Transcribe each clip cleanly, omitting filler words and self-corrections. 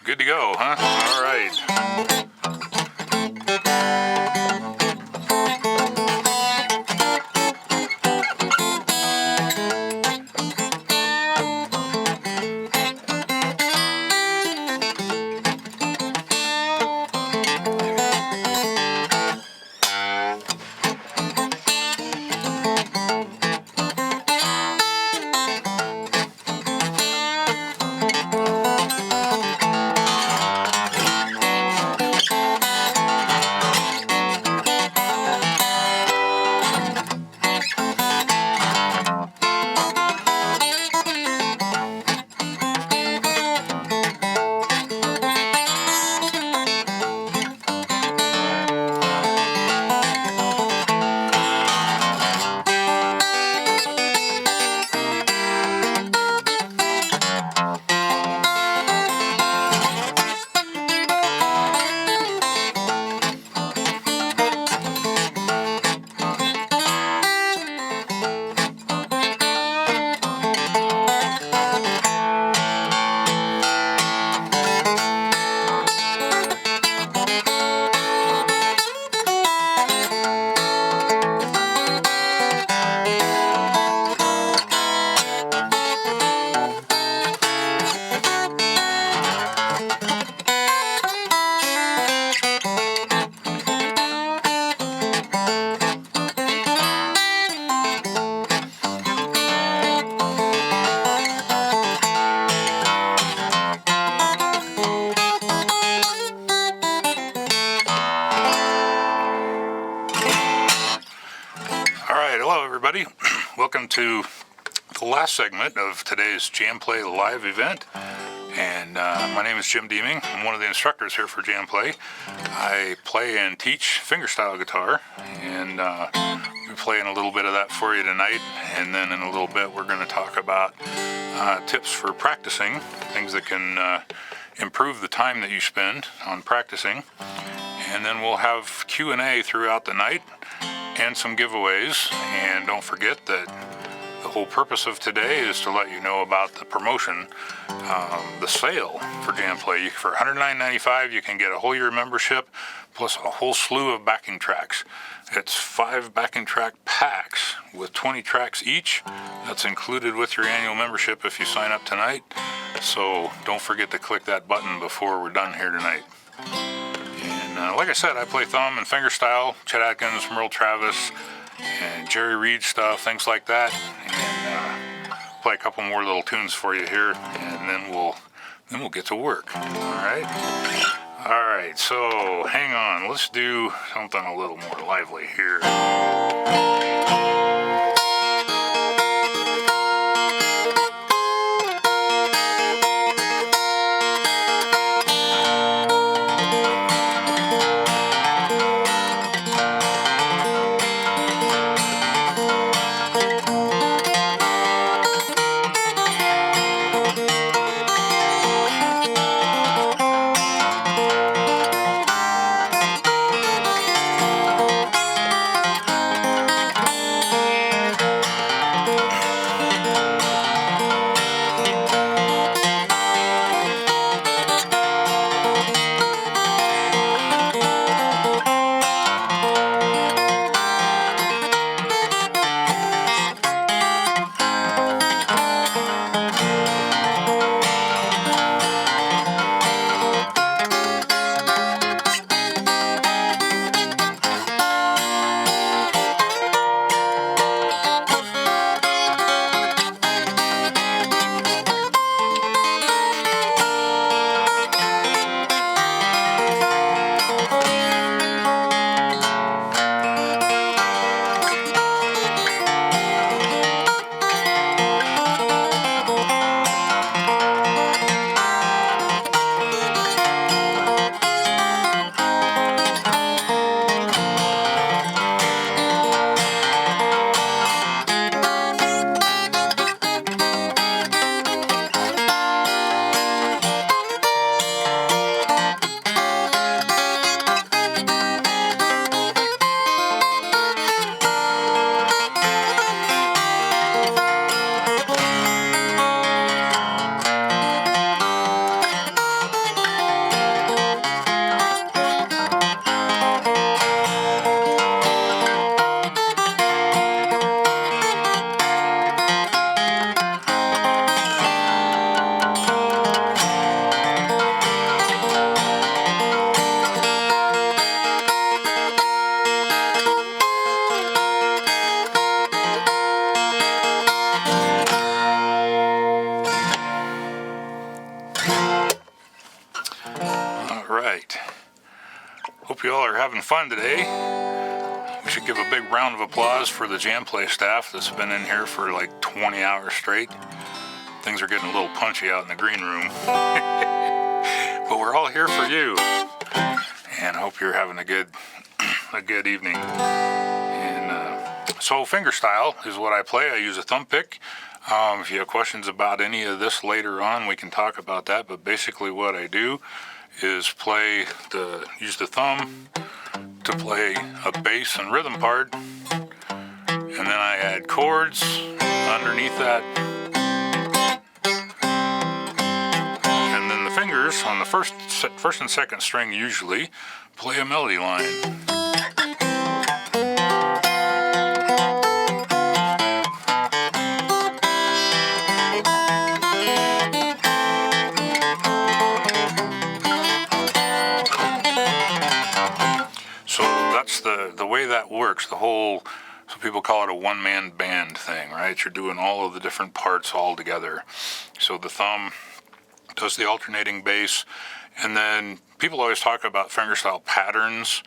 good to go, huh? All right. Hello everybody, welcome to the last segment of today's JamPlay live event, and my name is Jim Deeming. I'm one of the instructors here for JamPlay. I play and teach fingerstyle guitar, and we're playing a little bit of that for you tonight, and then in a little bit we're going to talk about tips for practicing, things that can improve the time that you spend on practicing, and then we'll have Q&A throughout the night and some giveaways. And don't forget that the whole purpose of today is to let you know about the promotion, the sale for JamPlay. For $109.95 you can get a whole year membership plus a whole slew of backing tracks. It's 5 backing track packs with 20 tracks each. That's included with your annual membership if you sign up tonight. So don't forget to click that button before we're done here tonight. Like I said, I play thumb and fingerstyle, Chet Atkins, Merle Travis, and Jerry Reed stuff, things like that. And play a couple more little tunes for you here, and then we'll get to work. All right. So hang on. Let's do something a little more lively here. right. Hope you all are having fun today. We should give a big round of applause for the JamPlay staff that's been in here for like 20 hours straight. Things are getting a little punchy out in the green room. But we're all here for you. And I hope you're having a good evening. And so fingerstyle is what I play. I use a thumb pick. If you have questions about any of this later on, we can talk about that. But basically what I do is use the thumb to play a bass and rhythm part. And then I add chords underneath that. And then the fingers on the first and second string usually play a melody line. The way that works, so people call it a one-man band thing, right? You're doing all of the different parts all together. So the thumb does the alternating bass, and then people always talk about fingerstyle patterns.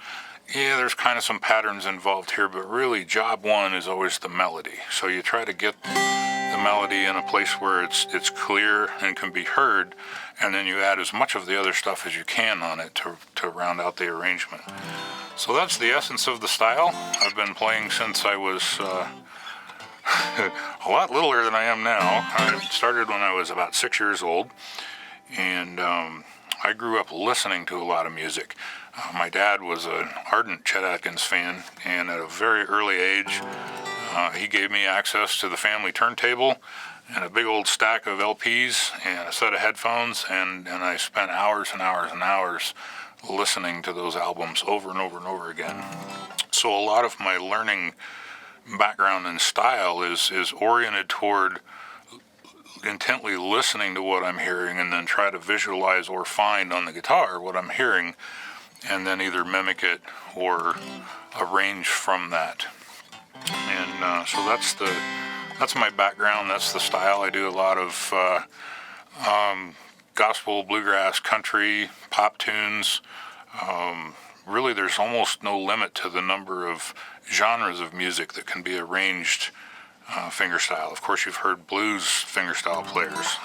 Yeah, there's kind of some patterns involved here, but really job one is always the melody. So you try to get the melody in a place where it's clear and can be heard, and then you add as much of the other stuff as you can on it to round out the arrangement. So that's the essence of the style. I've been playing since I was a lot littler than I am now. I started when I was about 6 years old, and I grew up listening to a lot of music. My dad was an ardent Chet Atkins fan, and at a very early age, he gave me access to the family turntable and a big old stack of LPs and a set of headphones, and I spent hours and hours and hours listening to those albums over and over and over again. So a lot of my learning background and style is oriented toward intently listening to what I'm hearing and then try to visualize or find on the guitar what I'm hearing and then either mimic it or arrange from that. And so that's my background. That's the style. I do a lot of gospel, bluegrass, country, pop tunes. Really, there's almost no limit to the number of genres of music that can be arranged fingerstyle. Of course, you've heard blues fingerstyle players,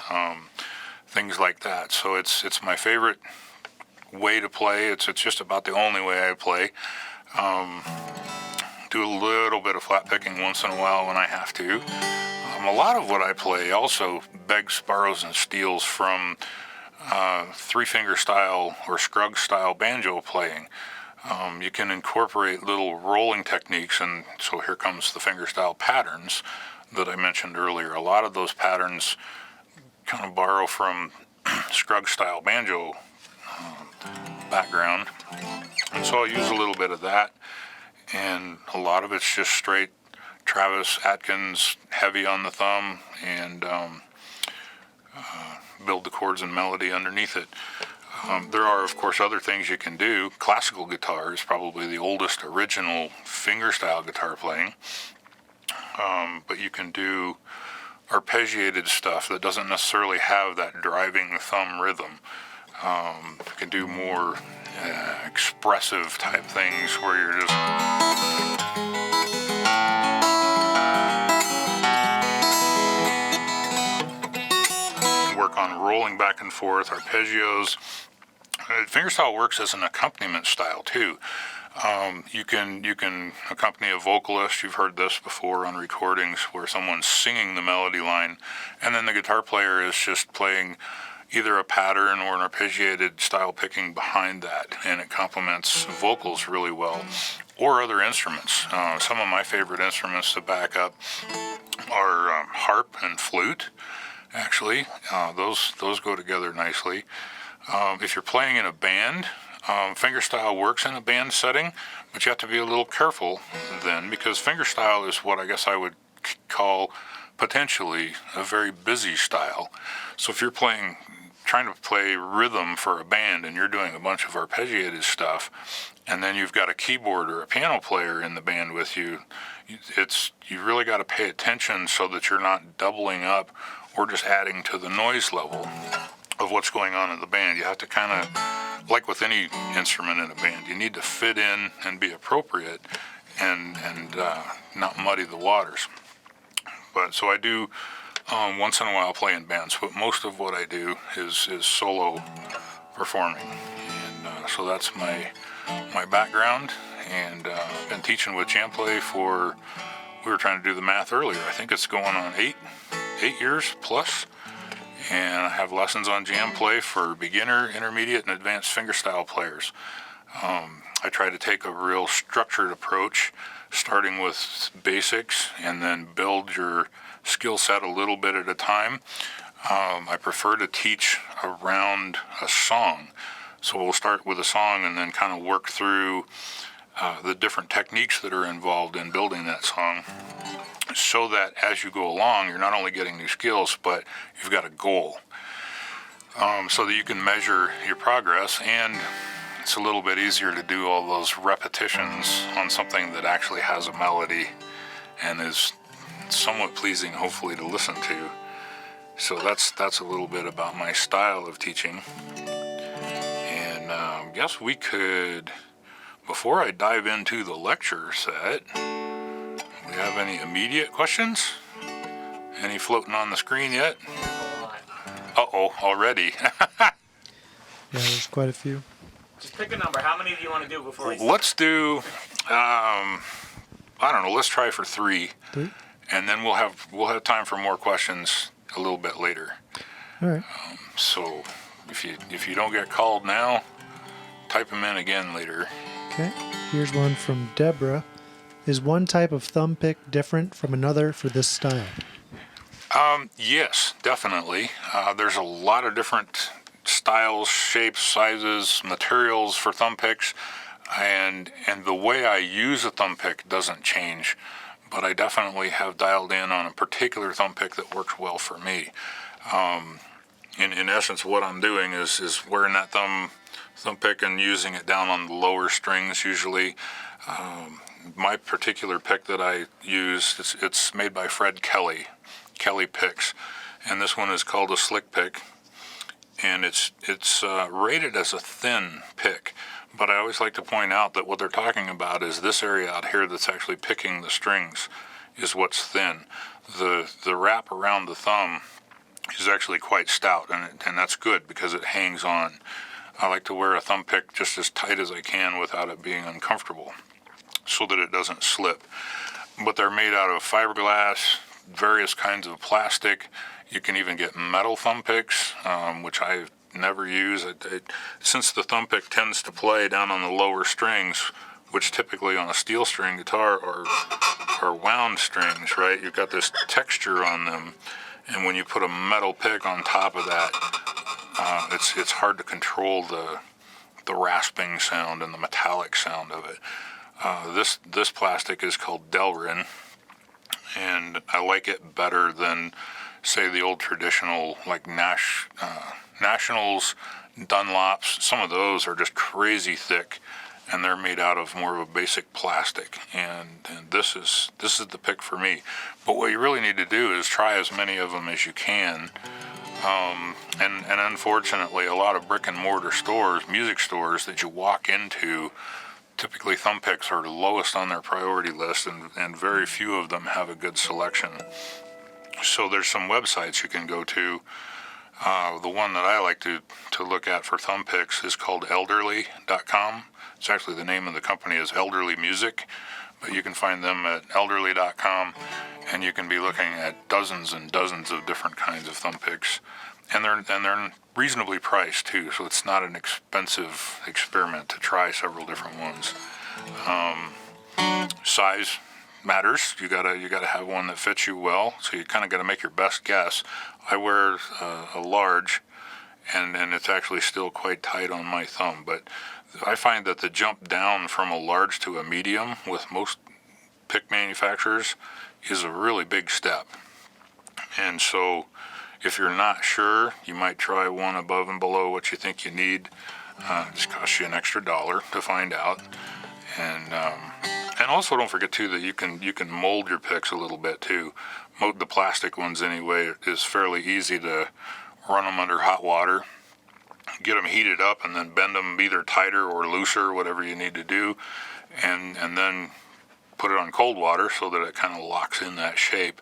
things like that. So it's my favorite way to play. It's just about the only way I play. Do a little bit of flat picking once in a while when I have to. A lot of what I play also begs, borrows, and steals from three-finger style or scrug style banjo playing. You can incorporate little rolling techniques, and so here comes the fingerstyle patterns that I mentioned earlier. A lot of those patterns kind of borrow from scrug style banjo background, and so I'll use a little bit of that, and a lot of it's just straight Travis Atkins, heavy on the thumb, and build the chords and melody underneath it. There are, of course, other things you can do. Classical guitar is probably the oldest original fingerstyle guitar playing, but you can do arpeggiated stuff that doesn't necessarily have that driving thumb rhythm. You can do more expressive type things where you're just work on rolling back and forth, arpeggios. Fingerstyle works as an accompaniment style too. You can accompany a vocalist. You've heard this before on recordings where someone's singing the melody line, and then the guitar player is just playing either a pattern or an arpeggiated style picking behind that, and it complements vocals really well, or other instruments. Some of my favorite instruments to back up are harp and flute. Actually, those go together nicely. If you're playing in a band, fingerstyle works in a band setting, but you have to be a little careful then, because fingerstyle is what I guess I would call potentially a very busy style. So if you're trying to play rhythm for a band and you're doing a bunch of arpeggiated stuff, and then you've got a keyboard or a piano player in the band with you, you really got to pay attention so that you're not doubling up or just adding to the noise level of what's going on in the band. You have to kind of like with any instrument in a band, you need to fit in and be appropriate and not muddy the waters. But so I do once in a while play in bands, but most of what I do is solo performing, and so that's my background. And I've been teaching with JamPlay for, we were trying to do the math earlier, I think it's going on 8 years plus. And I have lessons on JamPlay for beginner, intermediate, and advanced fingerstyle players. I try to take a real structured approach, starting with basics, and then build your skill set a little bit at a time. I prefer to teach around a song. So we'll start with a song and then kind of work through the different techniques that are involved in building that song, so that as you go along, you're not only getting new skills, but you've got a goal, so that you can measure your progress, and it's a little bit easier to do all those repetitions on something that actually has a melody and is somewhat pleasing, hopefully, to listen to. So that's a little bit about my style of teaching. And guess we could, before I dive into the lecture set, we have any immediate questions? Any floating on the screen yet? Uh-oh, already. Yeah, there's quite a few. Just pick a number. How many do you want to do before we Let's do, I don't know, let's try for 3. 3? And then we'll have time for more questions a little bit later. All right. So if you don't get called now, type them in again later. Okay. Here's one from Debra. Is one type of thumb pick different from another for this style? Yes, definitely. There's a lot of different styles, shapes, sizes, materials for thumb picks, and the way I use a thumb pick doesn't change, but I definitely have dialed in on a particular thumb pick that works well for me. In essence, what I'm doing is wearing that thumb pick and using it down on the lower strings usually. My particular pick that I use, it's made by Fred Kelly Picks, and this one is called a slick pick, and it's rated as a thin pick, but I always like to point out that what they're talking about is this area out here that's actually picking the strings is what's thin. The wrap around the thumb is actually quite stout, and that's good because it hangs on. I like to wear a thumb pick just as tight as I can without it being uncomfortable, so that it doesn't slip. But they're made out of fiberglass, various kinds of plastic. You can even get metal thumb picks, which I never use. Since the thumb pick tends to play down on the lower strings, which typically on a steel string guitar are wound strings, right? You've got this texture on them, and when you put a metal pick on top of that, it's hard to control the rasping sound and the metallic sound of it. This plastic is called Delrin, and I like it better than, say, the old traditional like Nationals, Dunlops. Some of those are just crazy thick, and they're made out of more of a basic plastic. And this is the pick for me. But what you really need to do is try as many of them as you can. And unfortunately, a lot of brick and mortar stores, music stores that you walk into, typically thumb picks are the lowest on their priority list, and very few of them have a good selection. So there's some websites you can go to. The one that I like to look at for thumb picks is called elderly.com. It's actually, the name of the company is Elderly Music, but you can find them at elderly.com, and you can be looking at dozens and dozens of different kinds of thumb picks. And they're reasonably priced too, so it's not an expensive experiment to try several different ones. Size matters. You gotta have one that fits you well, so you kind of got to make your best guess. I wear a large, and it's actually still quite tight on my thumb, but I find that the jump down from a large to a medium with most pick manufacturers is a really big step. And so if you're not sure, you might try one above and below what you think you need. Just costs you an extra $1 to find out. And also don't forget too that you can mold your picks a little bit too. The plastic ones anyway, is fairly easy to run them under hot water get them heated up and then bend them either tighter or looser, whatever you need to do, and then put it on cold water so that it kind of locks in that shape.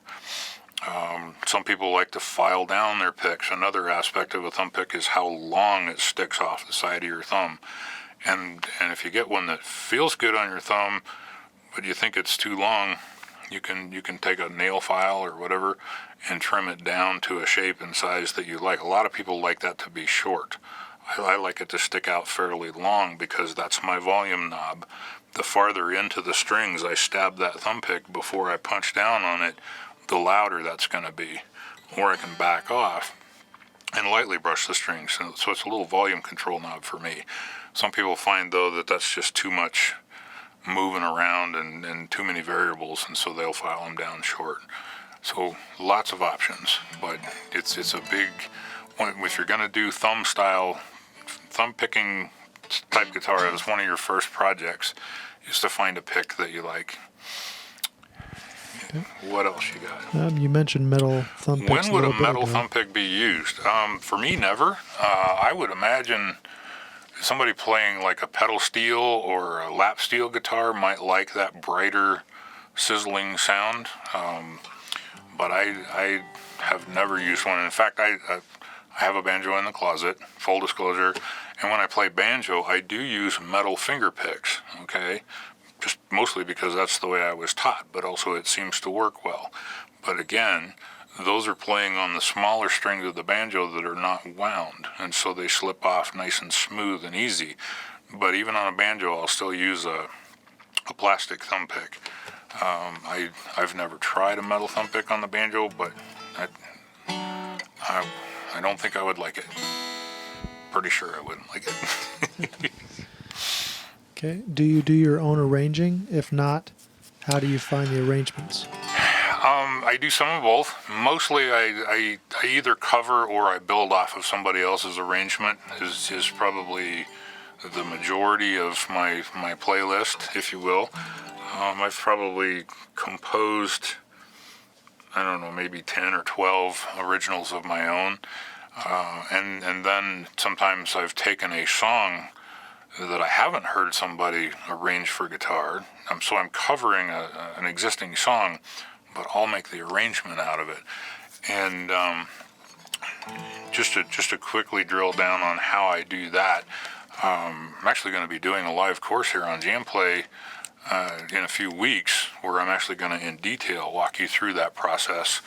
Some people like to file down their picks. Another aspect of a thumb pick is how long it sticks off the side of your thumb. And if you get one that feels good on your thumb, but you think it's too long, you can take a nail file or whatever and trim it down to a shape and size that you like. A lot of people like that to be short. I like it to stick out fairly long because that's my volume knob. The farther into the strings I stab that thumb pick before I punch down on it, the louder that's going to be. Or I can back off and lightly brush the strings. So it's a little volume control knob for me. Some people find, though, that that's just too much moving around and too many variables, and so they'll file them down short. So lots of options, but it's a big one. If you're going to do thumb picking type guitar as one of your first projects, is to find a pick that you like. Okay. What else you got? You mentioned metal thumb picks. When would a metal thumb pick be used? For me, never. I would imagine somebody playing like a pedal steel or a lap steel guitar might like that brighter, sizzling sound. But I have never used one. In fact, I have a banjo in the closet, full disclosure. And when I play banjo, I do use metal finger picks, okay? Just mostly because that's the way I was taught, but also it seems to work well. But again, those are playing on the smaller strings of the banjo that are not wound, and so they slip off nice and smooth and easy. But even on a banjo, I'll still use a plastic thumb pick. I've never tried a metal thumb pick on the banjo, but I don't think I would like it. Pretty sure I wouldn't like it. Okay. Do you do your own arranging? If not, how do you find the arrangements? I do some of both. Mostly I either cover or I build off of somebody else's arrangement is probably the majority of my playlist, if you will. I've probably composed, I don't know, maybe 10 or 12 originals of my own. And then sometimes I've taken a song that I haven't heard somebody arrange for guitar. So I'm covering an existing song, but I'll make the arrangement out of it. And just to quickly drill down on how I do that, I'm actually going to be doing a live course here on JamPlay in a few weeks, where I'm actually going to in detail walk you through that process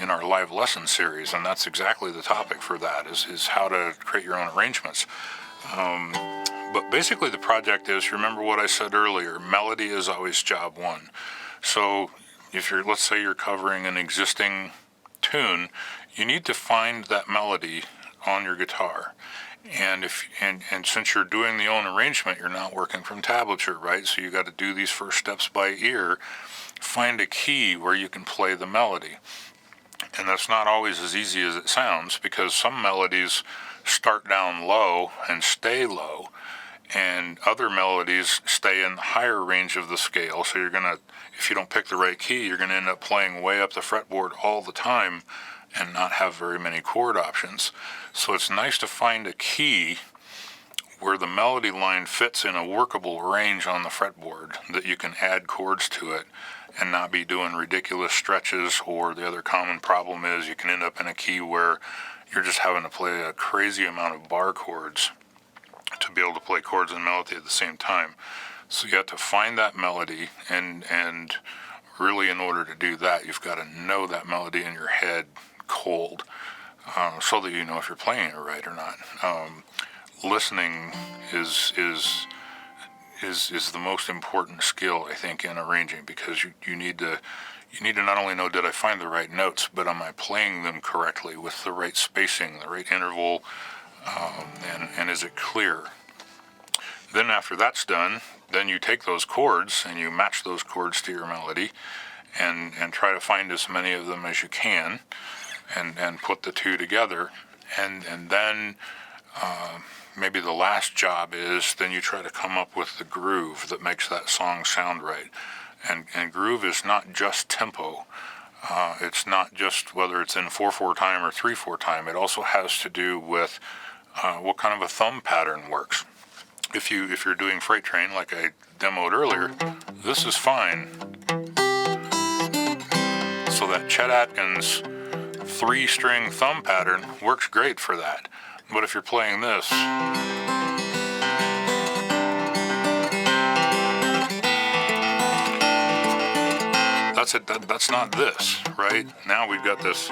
in our live lesson series, and that's exactly the topic for that, is how to create your own arrangements. But basically the project is, remember what I said earlier, melody is always job one. So if let's say you're covering an existing tune, you need to find that melody on your guitar. And since you're doing the own arrangement, you're not working from tablature, right? So you got to do these first steps by ear. Find a key where you can play the melody. And that's not always as easy as it sounds, because some melodies start down low and stay low, and other melodies stay in the higher range of the scale. So you're going to, if you don't pick the right key, you're going to end up playing way up the fretboard all the time and not have very many chord options. So it's nice to find a key where the melody line fits in a workable range on the fretboard, that you can add chords to it and not be doing ridiculous stretches. Or the other common problem is you can end up in a key where you're just having to play a crazy amount of bar chords to be able to play chords and melody at the same time. So you have to find that melody, and really in order to do that, you've got to know that melody in your head cold, so that you know if you're playing it right or not. Listening is the most important skill, I think, in arranging, because you need to not only know, did I find the right notes, but am I playing them correctly with the right spacing, the right interval, and is it clear? Then after that's done, then you take those chords and you match those chords to your melody, and try to find as many of them as you can, and put the two together. And then maybe the last job is, then you try to come up with the groove that makes that song sound right. And groove is not just tempo. It's not just whether it's in 4/4 time or 3/4 time. It also has to do with what kind of a thumb pattern works. If you're doing freight train like I demoed earlier, this is fine. So that Chet Atkins 3-string thumb pattern works great for that. But if you're playing this, that's not this, right? Now we've got this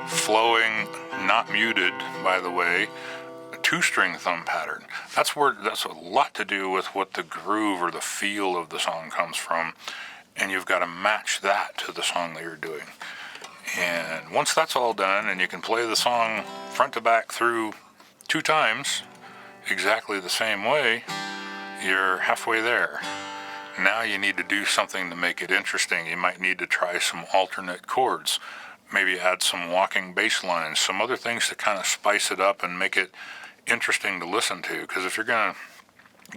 flowing, not muted, by the way, 2-string thumb pattern. That's a lot to do with what the groove or the feel of the song comes from, and you've got to match that to the song that you're doing. And once that's all done, and you can play the song front to back through 2 times, exactly the same way, you're halfway there. Now you need to do something to make it interesting. You might need to try some alternate chords, maybe add some walking bass lines, some other things to kind of spice it up and make it interesting to listen to. Because if you're gonna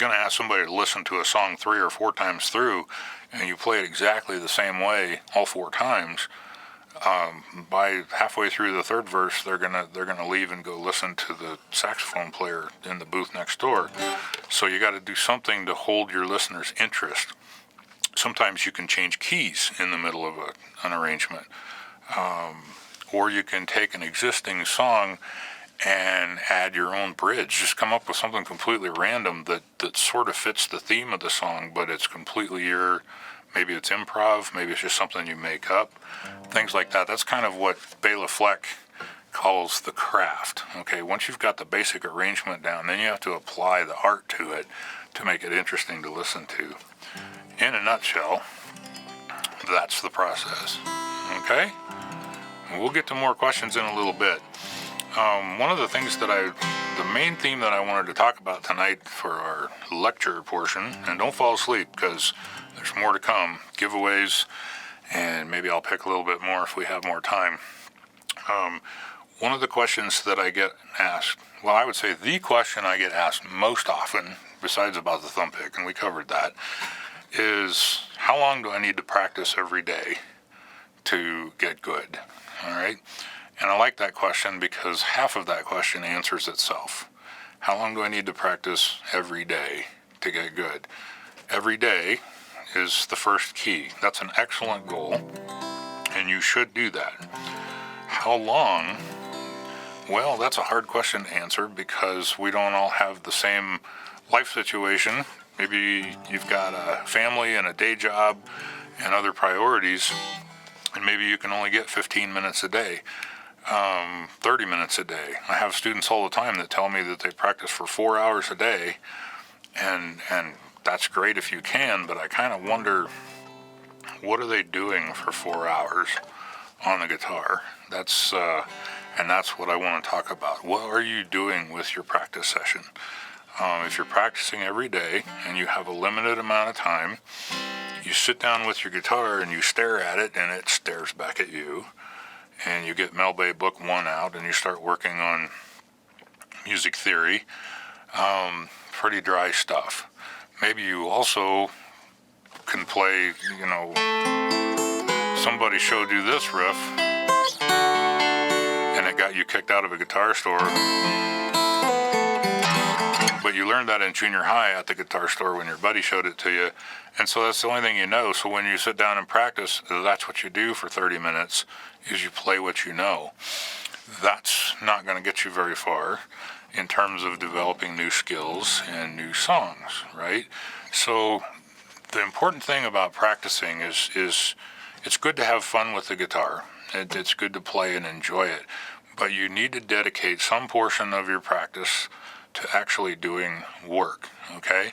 ask somebody to listen to a song 3 or 4 times through, and you play it exactly the same way all 4 times, by halfway through the 3rd verse, they're gonna leave and go listen to the saxophone player in the booth next door. So you got to do something to hold your listeners' interest. Sometimes you can change keys in the middle of an arrangement, or you can take an existing song and add your own bridge. Just come up with something completely random that sort of fits the theme of the song, but it's completely maybe it's improv, maybe it's just something you make up, things like that. That's kind of what Bela Fleck calls the craft. Okay, once you've got the basic arrangement down, then you have to apply the art to it to make it interesting to listen to. In a nutshell, that's the process. Okay? We'll get to more questions in a little bit. One of the things the main theme that I wanted to talk about tonight for our lecture portion, and don't fall asleep because there's more to come, giveaways, and maybe I'll pick a little bit more if we have more time. One of the questions that I get asked, well, I would say the question I get asked most often, besides about the thumb pick, and we covered that, is how long do I need to practice every day to get good? All right? And I like that question because half of that question answers itself. How long do I need to practice every day to get good? Every day is the first key. That's an excellent goal, and you should do that. How long? Well, that's a hard question to answer because we don't all have the same life situation. Maybe you've got a family and a day job and other priorities, and maybe you can only get 15 minutes a day. 30 minutes a day. I have students all the time that tell me that they practice for 4 hours a day, and that's great if you can, but I kind of wonder, what are they doing for 4 hours on the guitar? That's what I want to talk about. What are you doing with your practice session? If you're practicing every day and you have a limited amount of time, you sit down with your guitar and you stare at it and it stares back at you. And you get Mel Bay Book 1 out and you start working on music theory. Pretty dry stuff. Maybe you also can play, somebody showed you this riff and it got you kicked out of a guitar store. But you learned that in junior high at the guitar store when your buddy showed it to you. And so that's the only thing you know. So when you sit down and practice, that's what you do for 30 minutes, is you play what you know. That's not going to get you very far in terms of developing new skills and new songs, right? So the important thing about practicing is it's good to have fun with the guitar. It's good to play and enjoy it. But you need to dedicate some portion of your practice to actually doing work, okay?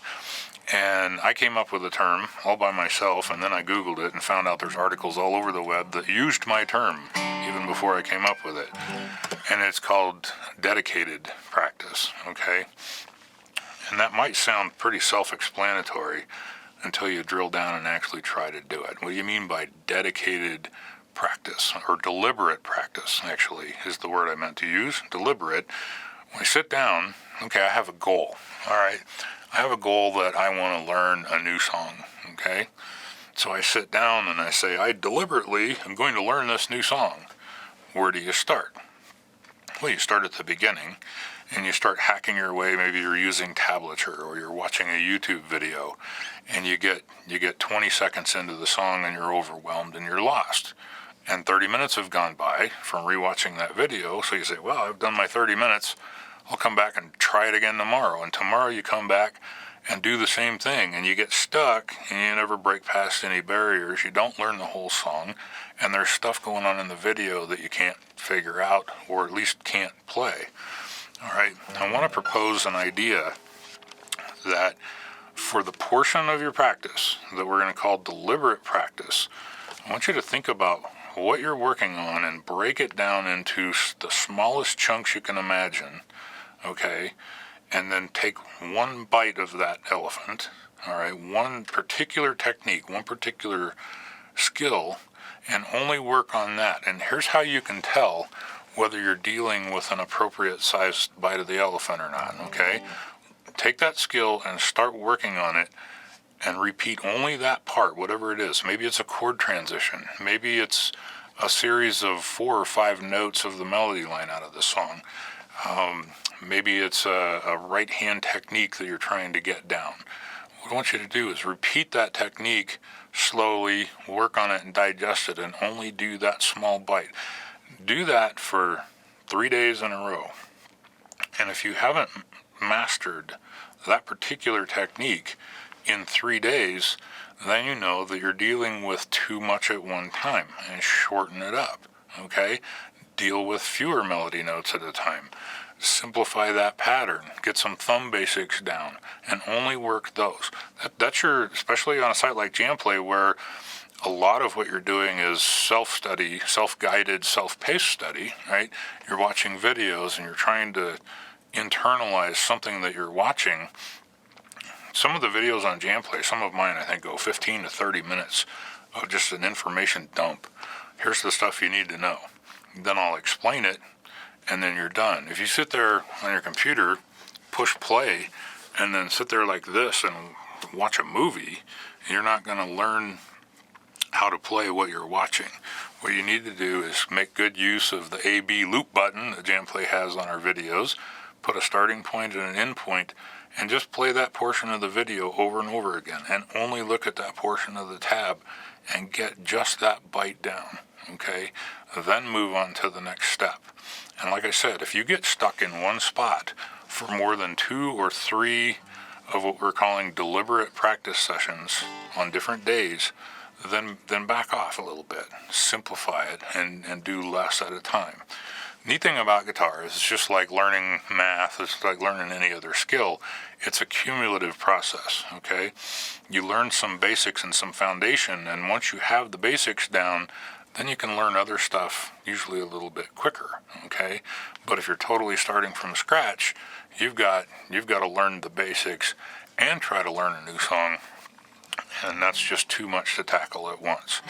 And I came up with a term all by myself, and then I Googled it and found out there's articles all over the web that used my term even before I came up with it. And it's called dedicated practice, okay? And that might sound pretty self-explanatory until you drill down and actually try to do it. What do you mean by dedicated practice? Or deliberate practice, actually, is the word I meant to use. Deliberate. When I sit down, okay, I have a goal, all right? I have a goal that I want to learn a new song, okay? So I sit down and I say, I deliberately am going to learn this new song. Where do you start? Well, you start at the beginning, and you start hacking your way. Maybe you're using tablature or you're watching a YouTube video, and you get 20 seconds into the song and you're overwhelmed and you're lost. And 30 minutes have gone by from rewatching that video, so you say, well, I've done my 30 minutes. I'll come back and try it again tomorrow. And tomorrow you come back and do the same thing, and you get stuck, and you never break past any barriers. You don't learn the whole song, and there's stuff going on in the video that you can't figure out, or at least can't play. All right, I want to propose an idea that for the portion of your practice that we're going to call deliberate practice, I want you to think about what you're working on and break it down into the smallest chunks you can imagine, okay? And then take one bite of that elephant, all right, one particular technique, one particular skill, and only work on that. And here's how you can tell whether you're dealing with an appropriate sized bite of the elephant or not, okay? Take that skill and start working on it and repeat only that part, whatever it is. Maybe it's a chord transition. Maybe it's a series of 4 or 5 notes of the melody line out of the song. Maybe it's a right-hand technique that you're trying to get down. What I want you to do is repeat that technique slowly, work on it and digest it, and only do that small bite. Do that for 3 days in a row. And if you haven't mastered that particular technique in 3 days, then you know that you're dealing with too much at one time, and shorten it up, okay? Deal with fewer melody notes at a time. Simplify that pattern, get some thumb basics down, and only work those. That's your, especially on a site like JamPlay, where a lot of what you're doing is self-study, self-guided, self-paced study, right? You're watching videos and you're trying to internalize something that you're watching. Some of the videos on JamPlay, some of mine I think go 15 to 30 minutes of just an information dump. Here's the stuff you need to know. Then I'll explain it, and then you're done. If you sit there on your computer, push play, and then sit there like this and watch a movie, you're not going to learn how to play what you're watching. What you need to do is make good use of the A-B loop button that JamPlay has on our videos, put a starting point and an end point, and just play that portion of the video over and over again, and only look at that portion of the tab and get just that bite down, okay? Then move on to the next step. And like I said, if you get stuck in one spot for more than 2 or 3 of what we're calling deliberate practice sessions on different days, then back off a little bit, simplify it, and do less at a time. Neat thing about guitar is it's just like learning math, it's like learning any other skill. It's a cumulative process, okay? You learn some basics and some foundation, and once you have the basics down, then you can learn other stuff usually a little bit quicker, okay? But if you're totally starting from scratch, you've got to learn the basics and try to learn a new song, and that's just too much to tackle at once.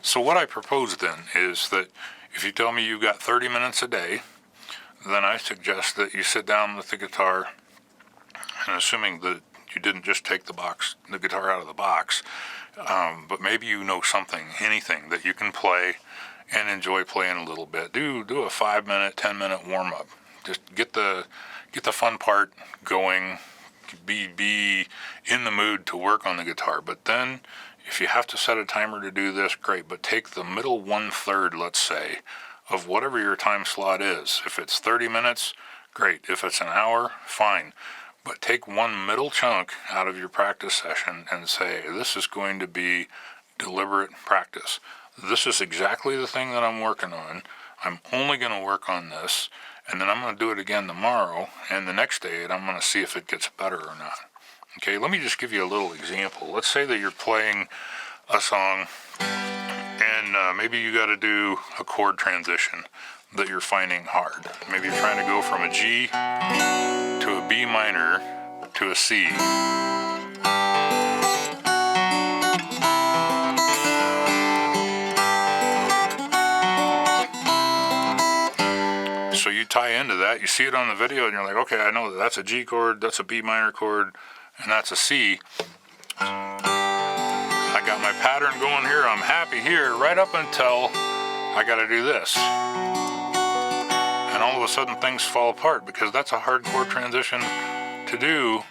So what I propose then is that if you tell me you've got 30 minutes a day, then I suggest that you sit down with the guitar, and assuming that you didn't just take the guitar out of the box, but maybe you know something, anything that you can play and enjoy playing a little bit. Do a 5-minute, 10-minute warm-up. Just get the fun part going. Be in the mood to work on the guitar. But then, if you have to set a timer to do this, great. But take the middle 1/3, let's say, of whatever your time slot is. If it's 30 minutes, great. If it's an hour, fine. But take one middle chunk out of your practice session and say, this is going to be deliberate practice. This is exactly the thing that I'm working on. I'm only going to work on this, and then I'm going to do it again tomorrow, and the next day, and I'm going to see if it gets better or not. Okay, let me just give you a little example. Let's say that you're playing a song, and maybe you got to do a chord transition that you're finding hard. Maybe you're trying to go from a G to a B minor to a C. So you tie into that, you see it on the video, and you're like, okay, I know that's a G chord, that's a B minor chord, and that's a C. I got my pattern going here, I'm happy here, right up until I gotta do this. And and all of a sudden things fall apart because that's a hard chord transition to do.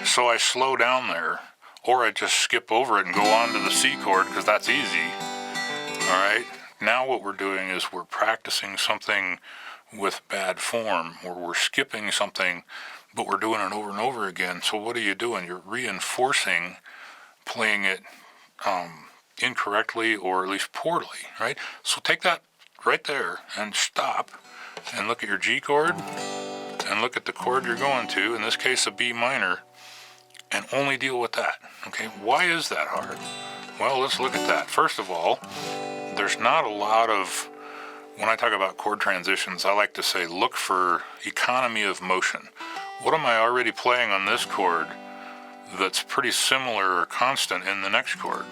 So I slow down there, or I just skip over it and go on to the C chord because that's easy. All right, now what we're doing is we're practicing something with bad form, or we're skipping something, but we're doing it over and over again. So what are you doing? You're reinforcing playing it incorrectly, or at least poorly, right? So take that right there and stop and look at your G chord and look at the chord you're going to, in this case a B minor, and only deal with that. Okay, why is that hard? Well, let's look at that. First of all, there's not a lot of, when I talk about chord transitions, I like to say look for economy of motion. What am I already playing on this chord that's pretty similar or constant in the next chord?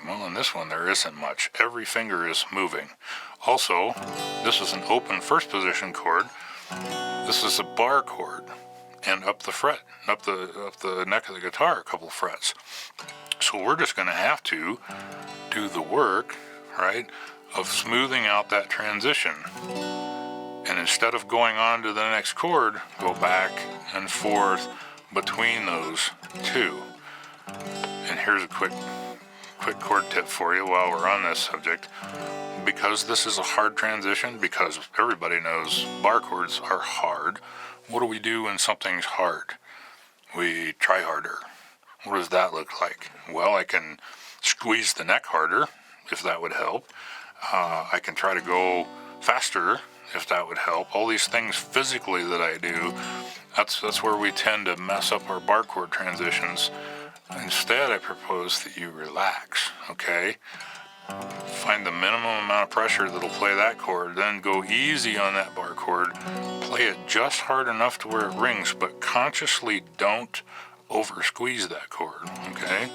Well, in this one there isn't much. Every finger is moving. Also, this is an open first position chord. This is a bar chord, and up the fret, up the neck of the guitar a couple frets. So we're just going to have to do the work, right, of smoothing out that transition. And instead of going on to the next chord, go back and forth between those two. And here's a quick chord tip for you while we're on this subject. Because this is a hard transition, because everybody knows bar chords are hard, what do we do when something's hard? We try harder. What does that look like? Well, I can squeeze the neck harder, if that would help. I can try to go faster, if that would help. All these things physically that I do, that's where we tend to mess up our bar chord transitions. Instead, I propose that you relax, okay? Find the minimum amount of pressure that'll play that chord, then go easy on that bar chord. Play it just hard enough to where it rings, but consciously don't over squeeze that chord, okay?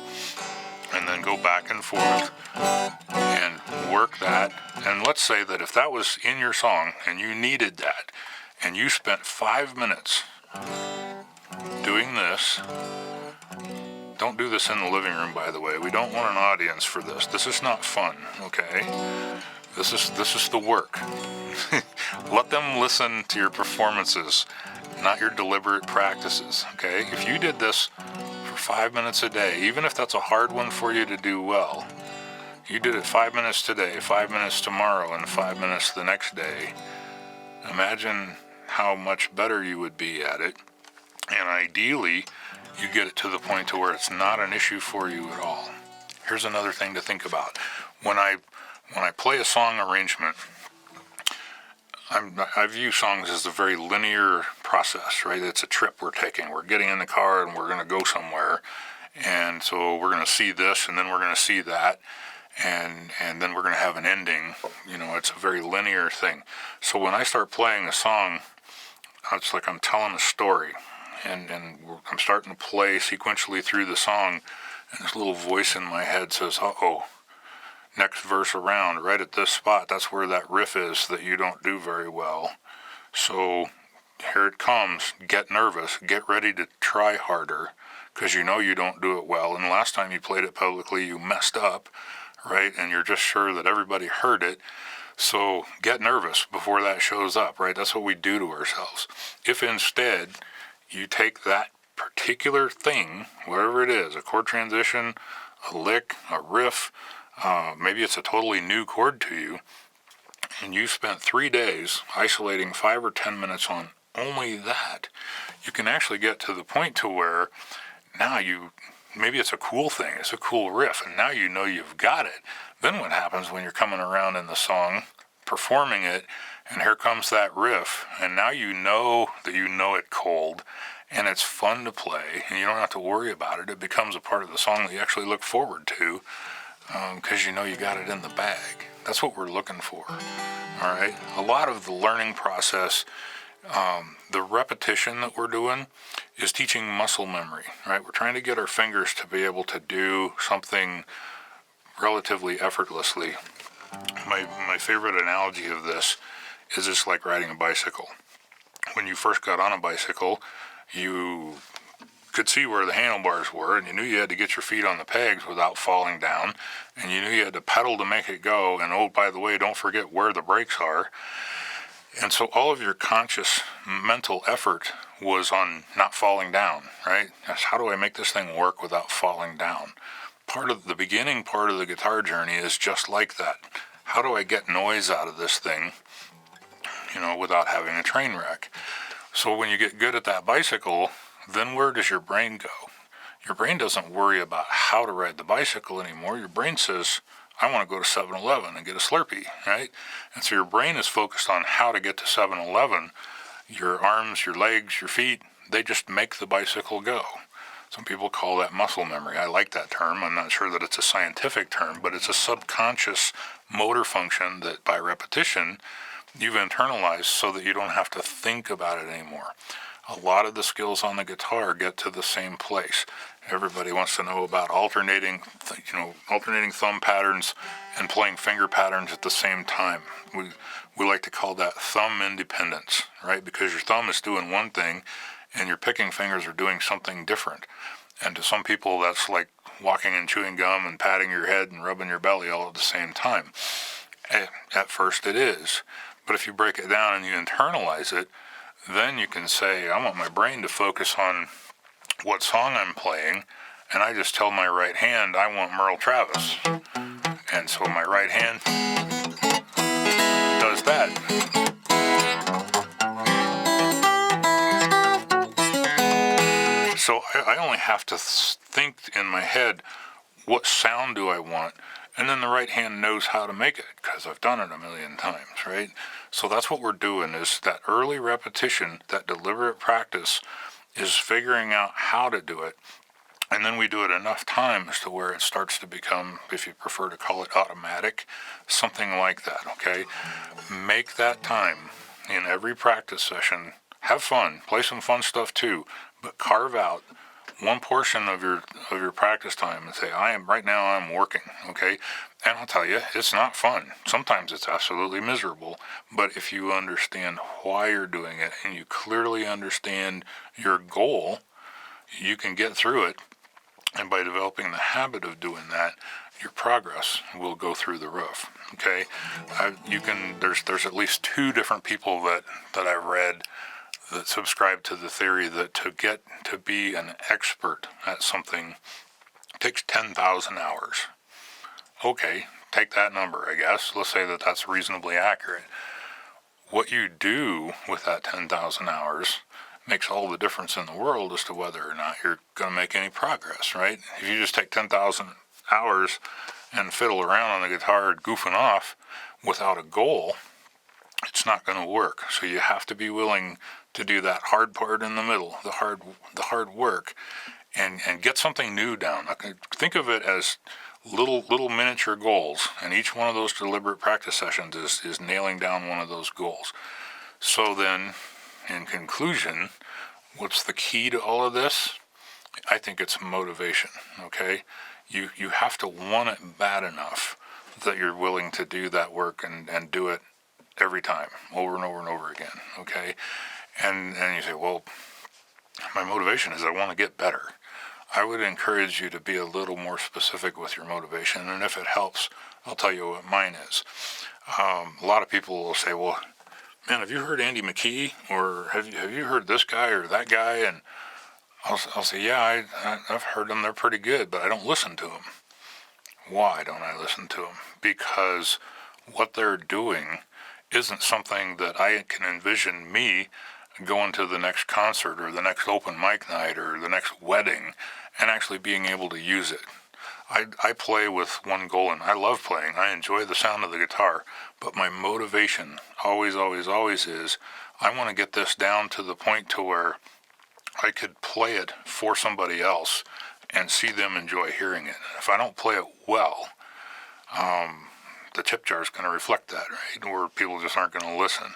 And then go back and forth and work that. And let's say that if that was in your song and you needed that, and you spent 5 minutes doing this. Don't do this in the living room, by the way. We don't want an audience for this. This is not fun, okay? This is the work. Let them listen to your performances, not your deliberate practices, okay? If you did this for 5 minutes a day, even if that's a hard one for you to do well, you did it 5 minutes today, 5 minutes tomorrow, and 5 minutes the next day, imagine how much better you would be at it. And ideally, you get it to the point to where it's not an issue for you at all. Here's another thing to think about. When I play a song arrangement, I view songs as a very linear process, right? It's a trip we're taking. We're getting in the car and we're going to go somewhere. And so we're going to see this, and then we're going to see that, and then we're going to have an ending. You know, it's a very linear thing. So when I start playing a song, it's like I'm telling a story. And I'm starting to play sequentially through the song, and this little voice in my head says, uh-oh, next verse around, right at this spot, that's where that riff is that you don't do very well. So here it comes. Get nervous. Get ready to try harder, because you know you don't do it well. And last time you played it publicly, you messed up, right? And you're just sure that everybody heard it. So get nervous before that shows up, right? That's what we do to ourselves. If instead you take that particular thing, whatever it is, a chord transition, a lick, a riff, maybe it's a totally new chord to you, and you spent 3 days isolating 5 or 10 minutes on only that, you can actually get to the point to where now maybe it's a cool thing, it's a cool riff, and now you know you've got it. Then what happens when you're coming around in the song, performing it, and here comes that riff, and now you know that you know it cold, and it's fun to play, and you don't have to worry about it. It becomes a part of the song that you actually look forward to, because you know you got it in the bag. That's what we're looking for, all right? A lot of the learning process, the repetition that we're doing is teaching muscle memory, right? We're trying to get our fingers to be able to do something relatively effortlessly. My favorite analogy of this is just like riding a bicycle. When you first got on a bicycle, you could see where the handlebars were, and you knew you had to get your feet on the pegs without falling down, and you knew you had to pedal to make it go, and oh, by the way, don't forget where the brakes are. And so all of your conscious mental effort was on not falling down, right? That's how do I make this thing work without falling down? Part of the beginning part of the guitar journey is just like that. How do I get noise out of this thing, without having a train wreck? So when you get good at that bicycle, then where does your brain go? Your brain doesn't worry about how to ride the bicycle anymore. Your brain says, I want to go to 7-Eleven and get a Slurpee, right? And so your brain is focused on how to get to 7-Eleven. Your arms, your legs, your feet, they just make the bicycle go. Some people call that muscle memory. I like that term. I'm not sure that it's a scientific term, but it's a subconscious motor function that by repetition you've internalized so that you don't have to think about it anymore. A lot of the skills on the guitar get to the same place. Everybody wants to know about alternating thumb patterns and playing finger patterns at the same time. We like to call that thumb independence, right? Because your thumb is doing one thing and your picking fingers are doing something different. And to some people, that's like walking and chewing gum and patting your head and rubbing your belly all at the same time. At first it is. But if you break it down and you internalize it, then you can say, I want my brain to focus on what song I'm playing, and I just tell my right hand, I want Merle Travis. And so my right hand does that. So I only have to think in my head, what sound do I want? And then the right hand knows how to make it because I've done it a million times, right? So that's what we're doing is that early repetition, that deliberate practice is figuring out how to do it. And then we do it enough times to where it starts to become, if you prefer to call it automatic, something like that, okay? Make that time in every practice session. Have fun, play some fun stuff too, but carve out one portion of your practice time and say, right now I'm working, okay? And I'll tell you, it's not fun. Sometimes it's absolutely miserable. But if you understand why you're doing it and you clearly understand your goal, you can get through it. And by developing the habit of doing that, your progress will go through the roof, okay? There's at least 2 different people that I've read that subscribe to the theory that to get to be an expert at something takes 10,000 hours. Okay, take that number, I guess. Let's say that that's reasonably accurate. What you do with that 10,000 hours makes all the difference in the world as to whether or not you're going to make any progress, right? If you just take 10,000 hours and fiddle around on the guitar goofing off without a goal, it's not going to work. So you have to be willing to do that hard part in the middle, the hard work, and get something new down. Think of it as little miniature goals, and each one of those deliberate practice sessions is nailing down one of those goals. So then, in conclusion, what's the key to all of this? I think it's motivation, okay? You have to want it bad enough that you're willing to do that work and do it every time, over and over and over again, okay? And you say, well, my motivation is I want to get better. I would encourage you to be a little more specific with your motivation, and if it helps, I'll tell you what mine is. A lot of people will say, well, man, have you heard Andy McKee? Or have you heard this guy or that guy? And I'll say, yeah, I've heard them. They're pretty good, but I don't listen to them. Why don't I listen to them? Because what they're doing isn't something that I can envision me going to the next concert or the next open mic night or the next wedding and actually being able to use it. I play with one goal, and I love playing. I enjoy the sound of the guitar, but my motivation always is I want to get this down to the point to where I could play it for somebody else and see them enjoy hearing it. If I don't play it well, the tip jar is going to reflect that, right? Or people just aren't going to listen.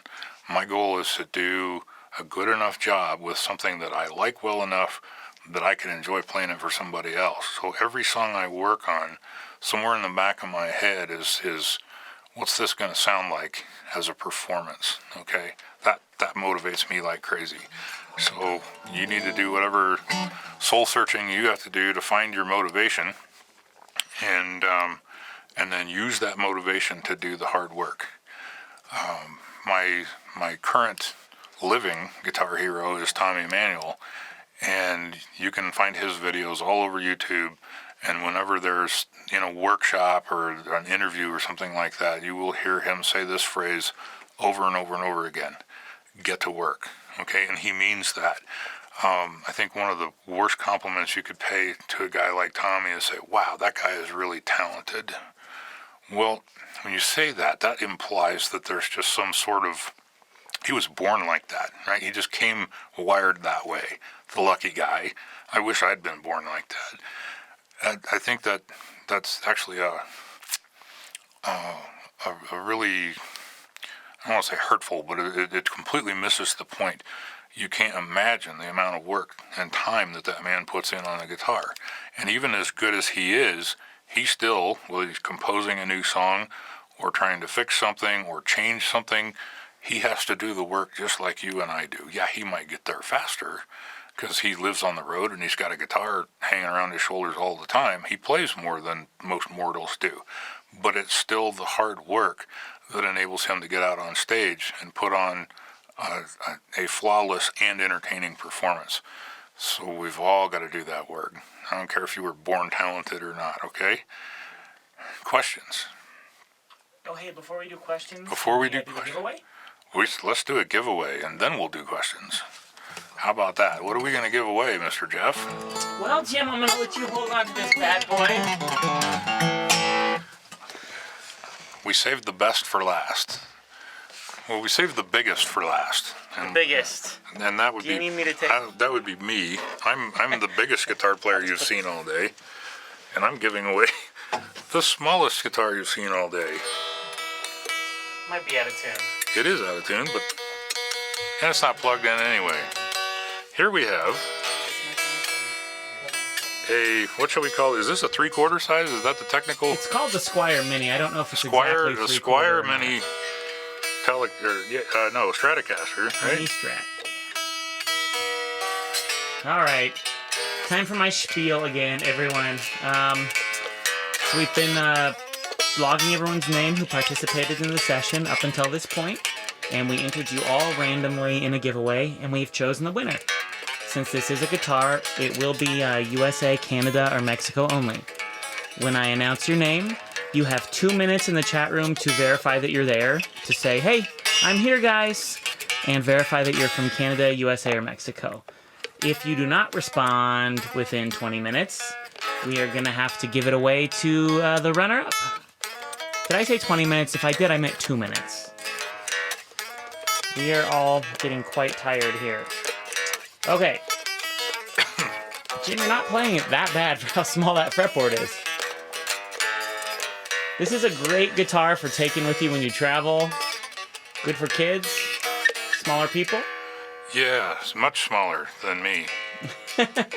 My goal is to do a good enough job with something that I like well enough that I can enjoy playing it for somebody else. So every song I work on, somewhere in the back of my head is what's this going to sound like as a performance, okay? That motivates me like crazy. So you need to do whatever soul searching you have to do to find your motivation, and then use that motivation to do the hard work. my current living guitar hero is Tommy Manuel, and you can find his videos all over YouTube. And whenever there's workshop or an interview or something like that, you will hear him say this phrase over and over and over again: "Get to work." Okay, and he means that. I think one of the worst compliments you could pay to a guy like Tommy is say, "Wow, that guy is really talented." Well, when you say that, that implies that there's just some sort of, he was born like that, right? He just came wired that way. The lucky guy. I wish I'd been born like that. I think that's actually a really, I don't want to say hurtful, but it completely misses the point. You can't imagine the amount of work and time that man puts in on a guitar. And even as good as he is, he still, whether he's composing a new song or trying to fix something or change something, he has to do the work just like you and I do. Yeah, he might get there faster because he lives on the road and he's got a guitar hanging around his shoulders all the time. He plays more than most mortals do. But it's still the hard work that enables him to get out on stage and put on a flawless and entertaining performance. So we've all got to do that work. I don't care if you were born talented or not, okay? Questions? Oh, hey, before we do questions, Before we can do the questions? giveaway? Let's do a giveaway, and then we'll do questions. How about that? What are we going to give away, Mr. Jeff? Well, Jim, I'm going to let you hold on to this bad boy. We saved the best for last. Well, we saved the biggest for last. The biggest. And that would Do you be need me to take- that would be me. I'm the biggest guitar player you've seen all day, and I'm giving away the smallest guitar you've seen all day. Might be out of tune. It is out of tune, but and it's not plugged in anyway. Here we have a, what shall we call it? Is this a 3/4 size? Is that the technical? It's called the Squire Mini. I don't know if it's Squire, exactly the 3/4 Squire or not. Mini Stratocaster, right? Mini Strat. All right. Time for my spiel again, everyone. So we've been logging everyone's name who participated in the session up until this point, and we entered you all randomly in a giveaway, and we've chosen the winner. Since this is a guitar, it will be USA, Canada, or Mexico only. When I announce your name, you have 2 minutes in the chat room to verify that you're there, to say, "Hey, I'm here, guys," and verify that you're from Canada, USA, or Mexico. If you do not respond within 20 minutes, we are going to have to give it away to the runner-up. Did I say 20 minutes? If I did, I meant 2 minutes. We are all getting quite tired here. Okay. Jim, you're not playing it that bad for how small that fretboard is. This is a great guitar for taking with you when you travel. Good for kids, smaller people. Yeah, it's much smaller than me.